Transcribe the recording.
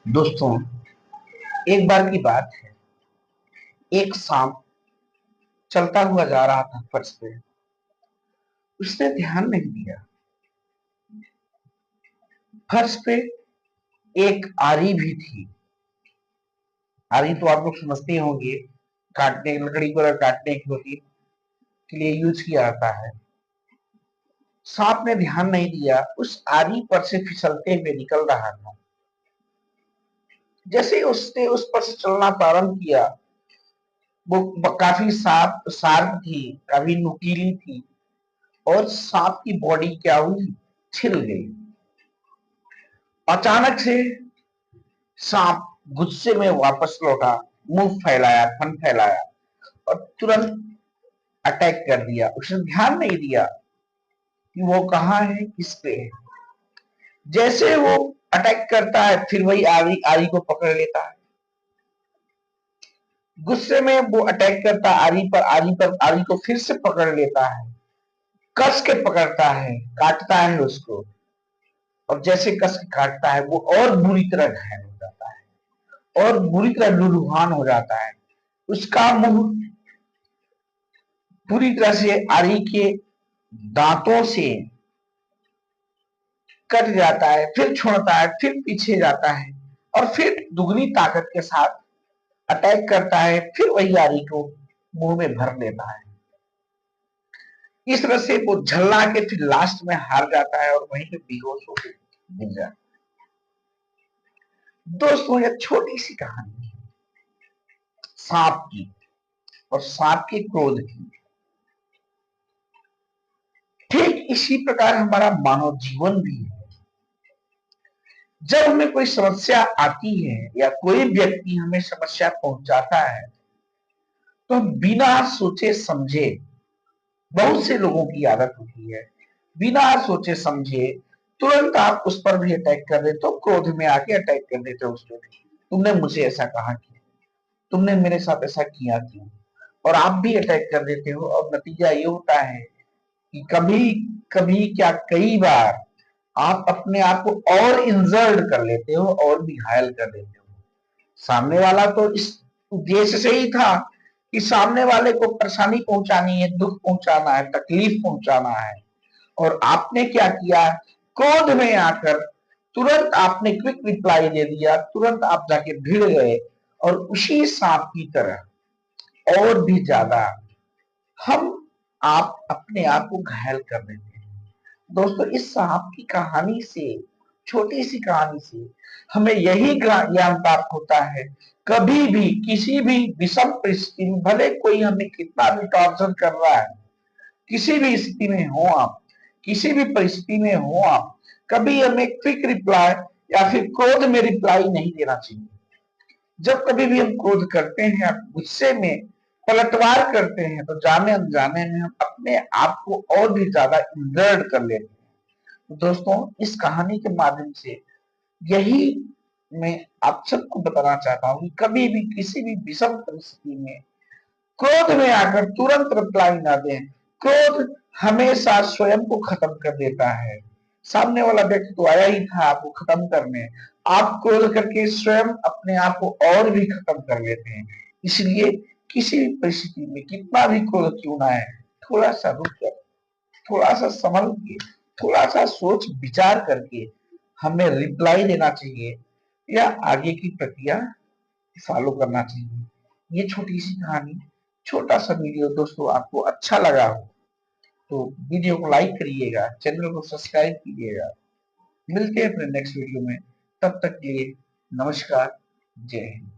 दोस्तों, एक बार की बात है। एक सांप चलता हुआ जा रहा था फर्श पे। उसने ध्यान नहीं दिया। फर्श पे एक आरी भी थी। आरी तो आप लोग समझते ही होंगे, काटने लकड़ी को काटने की होती के लिए यूज किया जाता है। सांप ने ध्यान नहीं दिया, उस आरी पर से फिसलते हुए निकल रहा था। जैसे ही उसने उस पर से चलना प्रारंभ किया, वो काफी शार्प थी, काफी नुकीली थी, और सांप की बॉडी क्या हुई, छिल गई। अचानक से सांप गुस्से में वापस लौटा, मुंह फैलाया, फन फैलाया और तुरंत अटैक कर दिया। उसने ध्यान नहीं दिया कि वो कहाँ है, किस पे है। जैसे वो अटैक करता है, फिर वही आरी आरी को पकड़ लेता है। गुस्से में वो अटैक करता है आरी को फिर से पकड़ लेता है, कस के पकड़ता है, काटता है उसको। और जैसे कस के काटता है, वो और बुरी तरह घायल हो जाता है और बुरी तरह लुलुहान हो जाता है। उसका मुंह पूरी तरह से आरी के दांतों से कट जाता है, फिर छोड़ता है, फिर पीछे जाता है और फिर दुगनी ताकत के साथ अटैक करता है, फिर वही आरी को मुंह में भर लेता है। इस तरह से वो झल्ला के फिर लास्ट में हार जाता है और वहीं पे बेहोश होकर गिर जाता है। दोस्तों, यह छोटी सी कहानी है सांप की, और सांप के क्रोध की। ठीक इसी प्रकार हमारा मानव जीवन भी है। जब हमें कोई समस्या आती है या कोई व्यक्ति हमें समस्या पहुंचाता है, तो बिना सोचे समझे, बहुत से लोगों की आदत होती है, बिना सोचे समझे तुरंत आप उस पर भी अटैक कर देते हो, क्रोध में आके अटैक कर देते हो उस पर भी। तुमने मुझे ऐसा कहा किया, तुमने मेरे साथ ऐसा किया क्यों, और आप भी अटैक कर देते हो। और नतीजा ये होता है कि कभी कभी क्या, कई बार आप अपने आप को और इंजर्ड कर लेते हो और भी घायल कर देते हो। सामने वाला तो इस उद्देश्य से ही था कि सामने वाले को परेशानी पहुंचानी है, दुख पहुंचाना है, तकलीफ पहुंचाना है, और आपने क्या किया, क्रोध में आकर तुरंत आपने क्विक रिप्लाई दे दिया, तुरंत आप जाके भिड़ गए और उसी सांप की तरह और भी ज्यादा हम आप अपने आप को घायल कर देते हैं। दोस्तों, इस सांप की कहानी से, छोटी सी कहानी से हमें यही ज्ञान प्राप्त होता है, कभी भी किसी भी विषम परिस्थिति में, भले कोई हमें कितना भी टॉर्चर कर रहा है, किसी भी स्थिति में हो आप, किसी भी परिस्थिति में हो आप, कभी हमें क्विक रिप्लाई या फिर क्रोध में रिप्लाई नहीं देना चाहिए। जब कभी भी हम क्रोध करते हैं, गुस्से में पलटवार करते हैं, तो जाने अनजाने में हम अपने आप को और भी ज्यादा इंजर्ड कर लेते हैं। तो दोस्तों, इस कहानी के माध्यम से यही मैं आप सबको बताना चाहता हूँ कि कभी भी किसी भी विषम परिस्थिति में क्रोध में आकर तुरंत रिप्लाई ना दें। क्रोध हमेशा स्वयं को खत्म कर देता है। सामने वाला व्यक्ति तो आया ही था आपको खत्म करने, आप क्रोध करके स्वयं अपने आप को और भी खत्म कर लेते हैं। इसलिए किसी भी परिस्थिति में कितना भी क्रोध क्यों ना है, थोड़ा सा रुक कर, थोड़ा सा संभल के, थोड़ा सा सोच विचार करके हमें रिप्लाई देना चाहिए या आगे की प्रक्रिया फॉलो करना चाहिए। ये छोटी सी कहानी, छोटा सा वीडियो दोस्तों आपको अच्छा लगा हो तो वीडियो को लाइक करिएगा, चैनल को सब्सक्राइब कीजिएगा। मिलते हैं अपने नेक्स्ट वीडियो में, तब तक के लिए नमस्कार, जय हिंद।